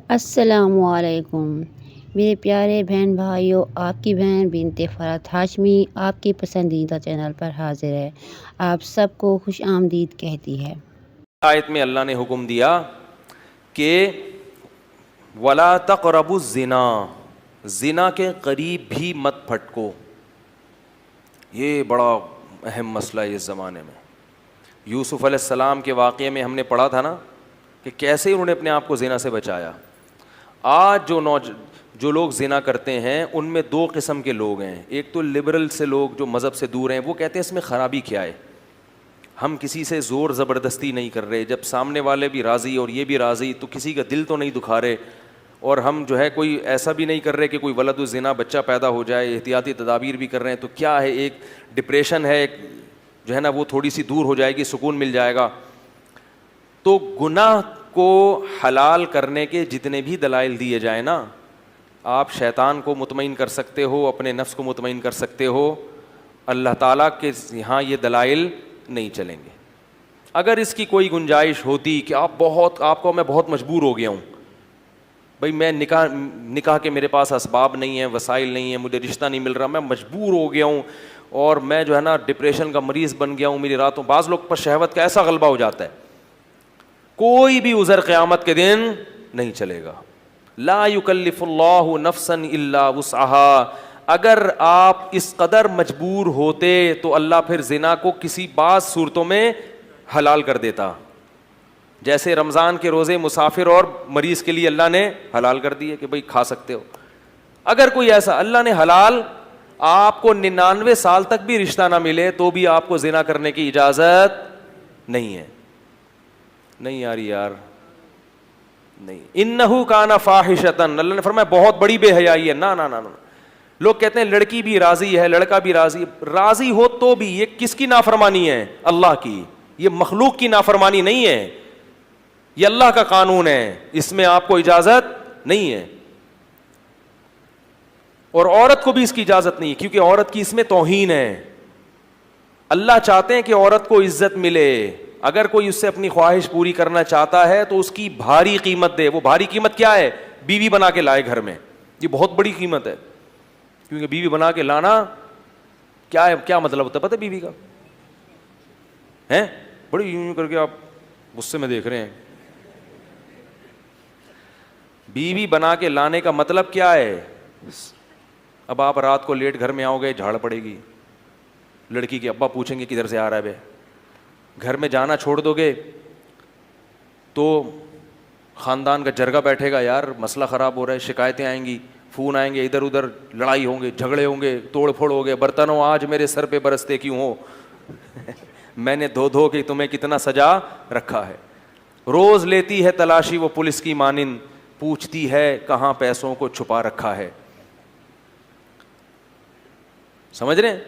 السلام علیکم میرے پیارے بہن بھائیوں، آپ کی بہن بنت فرحت ہاشمی آپ کی پسندیدہ چینل پر حاضر ہے۔ آپ سب کو خوش آمدید کہتی ہے۔ آیت میں اللہ نے حکم دیا کہ وَلَا تَقْرَبُوا الزِّنَا، زنا کے قریب بھی مت پھٹکو۔ یہ بڑا اہم مسئلہ ہے اس زمانے میں۔ یوسف علیہ السلام کے واقعے میں ہم نے پڑھا تھا نا کہ کیسے انہوں نے اپنے آپ کو زنا سے بچایا۔ آج جو لوگ زنا کرتے ہیں ان میں دو قسم کے لوگ ہیں۔ ایک تو لبرل سے لوگ جو مذہب سے دور ہیں، وہ کہتے ہیں اس میں خرابی کیا ہے، ہم کسی سے زور زبردستی نہیں کر رہے، جب سامنے والے بھی راضی اور یہ بھی راضی تو کسی کا دل تو نہیں دکھا رہے، اور ہم جو ہے کوئی ایسا بھی نہیں کر رہے کہ کوئی ولد الزنا بچہ پیدا ہو جائے، احتیاطی تدابیر بھی کر رہے ہیں، تو کیا ہے، ایک ڈپریشن ہے، ایک جو ہے نا وہ تھوڑی سی دور ہو جائے گی، سکون مل جائے گا۔ تو گناہ کو حلال کرنے کے جتنے بھی دلائل دیے جائیں نا، آپ شیطان کو مطمئن کر سکتے ہو، اپنے نفس کو مطمئن کر سکتے ہو، اللہ تعالیٰ کے یہاں یہ دلائل نہیں چلیں گے۔ اگر اس کی کوئی گنجائش ہوتی کہ آپ کو میں بہت مجبور ہو گیا ہوں، بھائی میں نکاح کے میرے پاس اسباب نہیں ہیں، وسائل نہیں ہیں، مجھے رشتہ نہیں مل رہا، میں مجبور ہو گیا ہوں اور میں جو ہے نا ڈپریشن کا مریض بن گیا ہوں، میری راتوں، بعض لوگ پر شہوت کا ایسا غلبہ ہو جاتا ہے، کوئی بھی عذر قیامت کے دن نہیں چلے گا۔ لا یکلف اللہ نفسا الا وسعها، اگر آپ اس قدر مجبور ہوتے تو اللہ پھر زنا کو کسی بعض صورتوں میں حلال کر دیتا، جیسے رمضان کے روزے مسافر اور مریض کے لیے اللہ نے حلال کر دیے کہ بھئی کھا سکتے ہو۔ اگر کوئی ایسا اللہ نے حلال، آپ کو 99 سال تک بھی رشتہ نہ ملے تو بھی آپ کو زنا کرنے کی اجازت نہیں ہے۔ نہیں یار نہیں، انہو کان فاحشۃ، اللہ نے فرمایا بہت بڑی بے حیائی ہے۔ نا نا نا نا، لوگ کہتے ہیں لڑکی بھی راضی ہے، لڑکا بھی راضی ہو تو بھی یہ کس کی نافرمانی ہے؟ اللہ کی۔ یہ مخلوق کی نافرمانی نہیں ہے، یہ اللہ کا قانون ہے، اس میں آپ کو اجازت نہیں ہے، اور عورت کو بھی اس کی اجازت نہیں ہے، کیونکہ عورت کی اس میں توہین ہے۔ اللہ چاہتے ہیں کہ عورت کو عزت ملے، اگر کوئی اس سے اپنی خواہش پوری کرنا چاہتا ہے تو اس کی بھاری قیمت دے۔ وہ بھاری قیمت کیا ہے؟ بیوی بنا کے لائے گھر میں، یہ بہت بڑی قیمت ہے، کیونکہ بیوی بنا کے لانا کیا ہے، کیا مطلب ہوتا ہے پتہ ہے بیوی کا؟ ہیں بڑی یوں کر کے آپ غصے میں دیکھ رہے ہیں۔ بیوی بنا کے لانے کا مطلب کیا ہے؟ اب آپ رات کو لیٹ گھر میں آؤ گے، جھاڑ پڑے گی، لڑکی کے ابا پوچھیں گے کدھر سے آ رہا ہے بے، گھر میں جانا چھوڑ دو گے تو خاندان کا جرگہ بیٹھے گا، یار مسئلہ خراب ہو رہا ہے، شکایتیں آئیں گی، فون آئیں گے، ادھر ادھر لڑائی ہوں گے، جھگڑے ہوں گے، توڑ پھوڑ ہو گے، برتنوں آج میرے سر پہ برستے کیوں ہو میں نے دھو کے تمہیں کتنا سجا رکھا ہے۔ روز لیتی ہے تلاشی وہ پولیس کی مانند، پوچھتی ہے کہاں پیسوں کو چھپا رکھا ہے۔ سمجھ رہے ہیں؟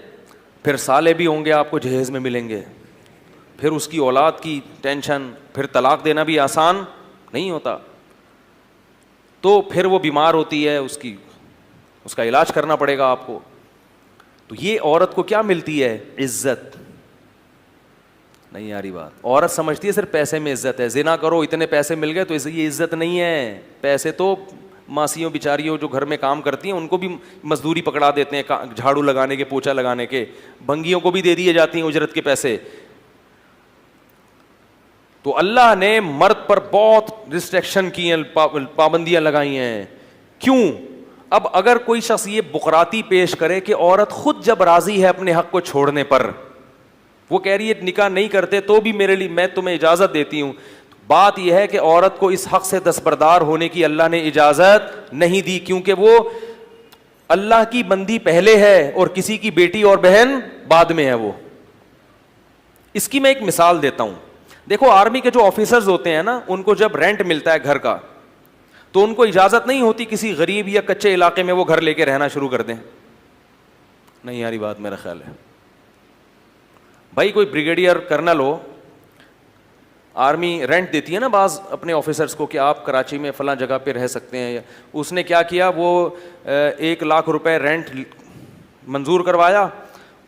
پھر سالے بھی ہوں گے آپ کو جہیز میں ملیں گے، پھر اس کی اولاد کی ٹینشن، پھر طلاق دینا بھی آسان نہیں ہوتا، تو پھر وہ بیمار ہوتی ہے، اس کا علاج کرنا پڑے گا آپ کو۔ تو یہ عورت کو کیا ملتی ہے؟ عزت نہیں آ رہی بات۔ عورت سمجھتی ہے صرف پیسے میں عزت ہے، زنا کرو اتنے پیسے مل گئے تو یہ عزت نہیں ہے۔ پیسے تو ماسیوں بیچاریوں جو گھر میں کام کرتی ہیں ان کو بھی مزدوری پکڑا دیتے ہیں، جھاڑو لگانے کے، پوچھا لگانے کے، بھنگیوں کو بھی دے دیے جاتی ہیں اجرت کے پیسے۔ تو اللہ نے مرد پر بہت ریسٹرکشن کی ہیں، پابندیاں لگائی ہیں۔ کیوں؟ اب اگر کوئی شخص یہ بقراتی پیش کرے کہ عورت خود جب راضی ہے اپنے حق کو چھوڑنے پر، وہ کہہ رہی ہے نکاح نہیں کرتے تو بھی میرے لیے، میں تمہیں اجازت دیتی ہوں، بات یہ ہے کہ عورت کو اس حق سے دستبردار ہونے کی اللہ نے اجازت نہیں دی، کیونکہ وہ اللہ کی بندی پہلے ہے اور کسی کی بیٹی اور بہن بعد میں ہے۔ وہ اس کی میں ایک مثال دیتا ہوں۔ دیکھو آرمی کے جو آفیسرز ہوتے ہیں نا، ان کو جب رینٹ ملتا ہے گھر کا تو ان کو اجازت نہیں ہوتی کسی غریب یا کچے علاقے میں وہ گھر لے کے رہنا شروع کر دیں۔ نہیں یاری بات میرا خیال ہے بھائی، کوئی بریگیڈیئر کرنل ہو، آرمی رینٹ دیتی ہے نا بعض اپنے آفیسرز کو کہ آپ کراچی میں فلاں جگہ پہ رہ سکتے ہیں، اس نے کیا کیا، وہ 1,00,000 روپے رینٹ منظور کروایا،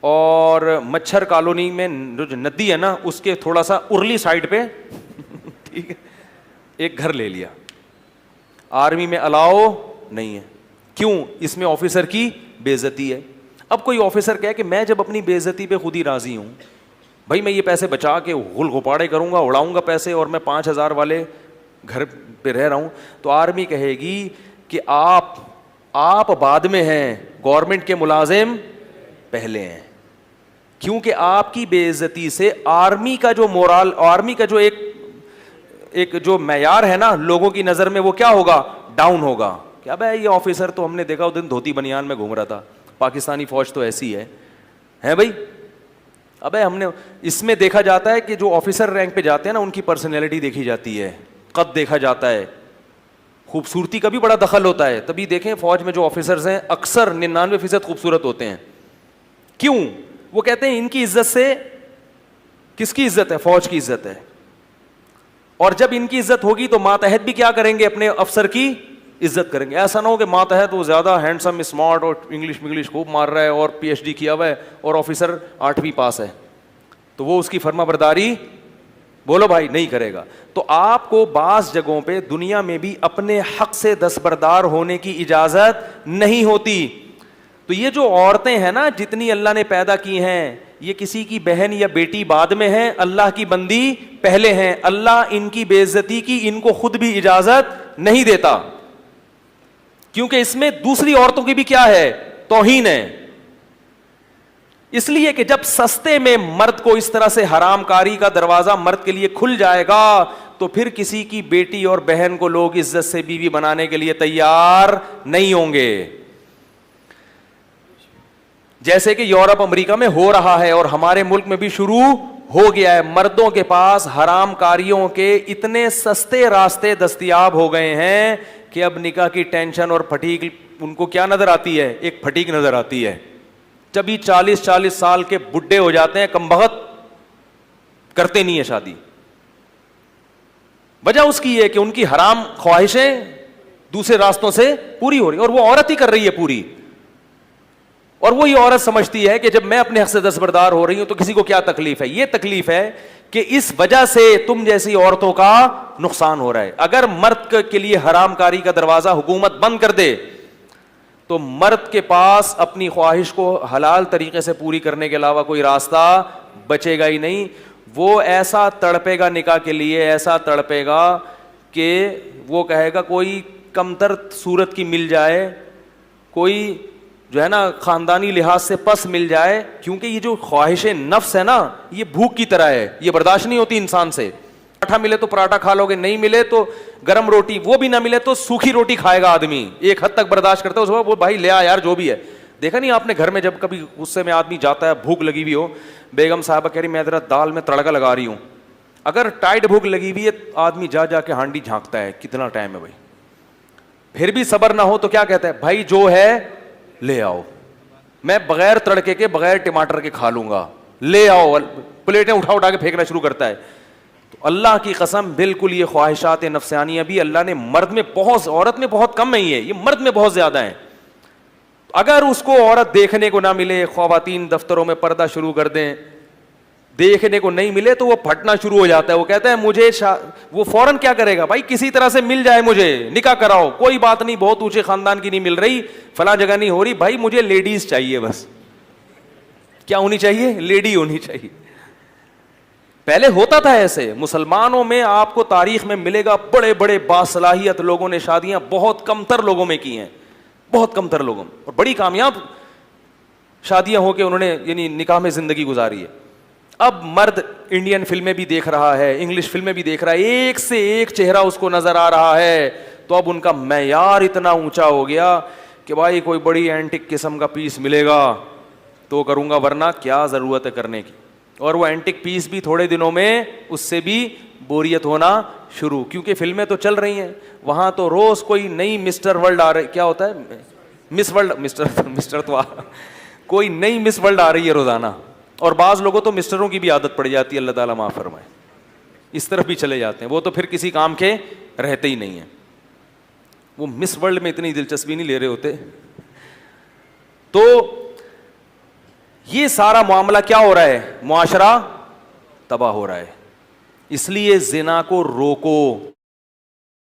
اور مچھر کالونی میں جو ندی ہے نا اس کے تھوڑا سا ارلی سائڈ پہ ٹھیک ہے ایک گھر لے لیا۔ آرمی میں الاؤ نہیں ہے. کیوں؟ اس میں آفیسر کی بے عزتی ہے. اب کوئی آفیسر کہے کہ میں جب اپنی بے عزتی پہ خود ہی راضی ہوں, بھائی میں یہ پیسے بچا کے غل غپاڑے کروں گا, اڑاؤں گا پیسے, اور میں 5,000 والے گھر پہ رہ رہا ہوں, تو آرمی کہے گی کہ آپ بعد میں ہیں, گورنمنٹ کے ملازم پہلے ہیں. کیونکہ آپ کی بے عزتی سے آرمی کا جو مورال, آرمی کا جو ایک جو معیار ہے نا لوگوں کی نظر میں, وہ کیا ہوگا؟ ڈاؤن ہوگا. کیا بھائی یہ آفیسر تو ہم نے دیکھا اس دن دھوتی بنیان میں گھوم رہا تھا, پاکستانی فوج تو ایسی ہے بھائی. ابے ہم نے اس میں دیکھا جاتا ہے کہ جو آفیسر رینک پہ جاتے ہیں نا ان کی پرسنالٹی دیکھی جاتی ہے, قد دیکھا جاتا ہے, خوبصورتی کا بھی بڑا دخل ہوتا ہے. تبھی دیکھیں فوج میں جو آفیسرز ہیں اکثر 99% خوبصورت ہوتے ہیں. کیوں؟ وہ کہتے ہیں ان کی عزت سے, کس کی عزت ہے؟ فوج کی عزت ہے. اور جب ان کی عزت ہوگی تو ماتحت بھی کیا کریں گے؟ اپنے افسر کی عزت کریں گے. ایسا نہ ہو کہ ماتحت وہ زیادہ ہینڈسم اسمارٹ اور انگلش خوب مار رہا ہے اور PhD کیا ہوا ہے اور آفیسر 8ویں پاس ہے, تو وہ اس کی فرما برداری بولو بھائی نہیں کرے گا. تو آپ کو بعض جگہوں پہ دنیا میں بھی اپنے حق سے دستبردار ہونے کی اجازت نہیں ہوتی. تو یہ جو عورتیں ہیں نا جتنی اللہ نے پیدا کی ہیں, یہ کسی کی بہن یا بیٹی بعد میں ہیں, اللہ کی بندی پہلے ہیں. اللہ ان کی بے عزتی کی ان کو خود بھی اجازت نہیں دیتا, کیونکہ اس میں دوسری عورتوں کی بھی کیا ہے؟ توہین ہے. اس لیے کہ جب سستے میں مرد کو اس طرح سے حرام کاری کا دروازہ مرد کے لیے کھل جائے گا تو پھر کسی کی بیٹی اور بہن کو لوگ عزت سے بیوی بنانے کے لیے تیار نہیں ہوں گے. جیسے کہ یورپ امریکہ میں ہو رہا ہے اور ہمارے ملک میں بھی شروع ہو گیا ہے. مردوں کے پاس حرام کاریوں کے اتنے سستے راستے دستیاب ہو گئے ہیں کہ اب نکاح کی ٹینشن اور پھٹیک ان کو کیا نظر آتی ہے؟ ایک پھٹیک نظر آتی ہے. جب یہ 40 سال کے بڈھے ہو جاتے ہیں کم بخت, کرتے نہیں ہے شادی. وجہ اس کی یہ کہ ان کی حرام خواہشیں دوسرے راستوں سے پوری ہو رہی ہیں, اور وہ عورت ہی کر رہی ہے پوری. اور وہی عورت سمجھتی ہے کہ جب میں اپنے حق سے دستبردار ہو رہی ہوں تو کسی کو کیا تکلیف ہے. یہ تکلیف ہے کہ اس وجہ سے تم جیسی عورتوں کا نقصان ہو رہا ہے. اگر مرد کے لیے حرام کاری کا دروازہ حکومت بند کر دے تو مرد کے پاس اپنی خواہش کو حلال طریقے سے پوری کرنے کے علاوہ کوئی راستہ بچے گا ہی نہیں. وہ ایسا تڑپے گا نکاح کے لیے, ایسا تڑپے گا کہ وہ کہے گا کوئی کمتر صورت کی مل جائے, کوئی جو ہے نا خاندانی لحاظ سے پس مل جائے. کیونکہ یہ جو خواہش نفس ہے نا یہ بھوک کی طرح ہے, یہ برداشت نہیں ہوتی انسان سے. پراٹھا ملے تو پراٹھا کھا لو گے, نہیں ملے تو گرم روٹی, وہ بھی نہ ملے تو سوکھی روٹی کھائے گا آدمی. ایک حد تک برداشت کرتا ہے, اس وہ بھائی لے آ یار جو بھی ہے. دیکھا نہیں آپ نے گھر میں جب کبھی غصے میں آدمی جاتا ہے, بھوک لگی ہوئی ہو, بیگم صاحبہ کہہ رہی میں ذرا دال میں تڑکا لگا رہی ہوں, اگر ٹائٹ بھوک لگی ہوئی ہے آدمی جا کے ہانڈی جھانکتا ہے کتنا ٹائم ہے بھائی. پھر بھی صبر نہ ہو تو کیا کہتا ہے, بھائی جو ہے لے آؤ, میں بغیر تڑکے کے بغیر ٹماٹر کے کھا لوں گا, لے آؤ. پلیٹیں اٹھا کے پھینکنا شروع کرتا ہے. تو اللہ کی قسم بالکل یہ خواہشات نفسانیہ بھی اللہ نے مرد میں بہت, عورت میں بہت کم نہیں ہے, یہ مرد میں بہت زیادہ ہیں. اگر اس کو عورت دیکھنے کو نہ ملے, خواتین دفتروں میں پردہ شروع کر دیں, دیکھنے کو نہیں ملے تو وہ پھٹنا شروع ہو جاتا ہے. وہ کہتا ہے مجھے وہ فوراً کیا کرے گا, بھائی کسی طرح سے مل جائے مجھے, نکاح کراؤ, کوئی بات نہیں بہت اونچے خاندان کی نہیں مل رہی, فلاں جگہ نہیں ہو رہی, بھائی مجھے لیڈیز چاہیے بس. کیا ہونی چاہیے؟ لیڈی ہونی چاہیے. پہلے ہوتا تھا ایسے. مسلمانوں میں آپ کو تاریخ میں ملے گا بڑے بڑے باصلاحیت لوگوں نے شادیاں بہت کم تر لوگوں میں کی ہیں, بہت کم تر لوگوں میں, اور بڑی کامیاب شادیاں ہو کے انہوں نے یعنی نکاح میں زندگی گزاری ہے. اب مرد انڈین فلمیں بھی دیکھ رہا ہے, انگلش فلمیں بھی دیکھ رہا ہے, ایک سے ایک چہرہ اس کو نظر آ رہا ہے. تو اب ان کا معیار اتنا اونچا ہو گیا کہ بھائی کوئی بڑی اینٹک قسم کا پیس ملے گا تو کروں گا, ورنہ کیا ضرورت ہے کرنے کی. اور وہ اینٹک پیس بھی تھوڑے دنوں میں اس سے بھی بوریت ہونا شروع, کیونکہ فلمیں تو چل رہی ہیں وہاں, تو روز کوئی نئی مسٹر ورلڈ آ رہی, کیا ہوتا ہے مس ورلڈ, مسٹر تو کوئی نئی مس ورلڈ آ رہی ہے روزانہ. اور بعض لوگوں تو مسٹروں کی بھی عادت پڑ جاتی ہے, اللہ تعالیٰ معاف فرمائے, اس طرف بھی چلے جاتے ہیں. وہ تو پھر کسی کام کے رہتے ہی نہیں ہیں, وہ مس ورلڈ میں اتنی دلچسپی نہیں لے رہے ہوتے. تو یہ سارا معاملہ کیا ہو رہا ہے, معاشرہ تباہ ہو رہا ہے. اس لیے زنا کو روکو.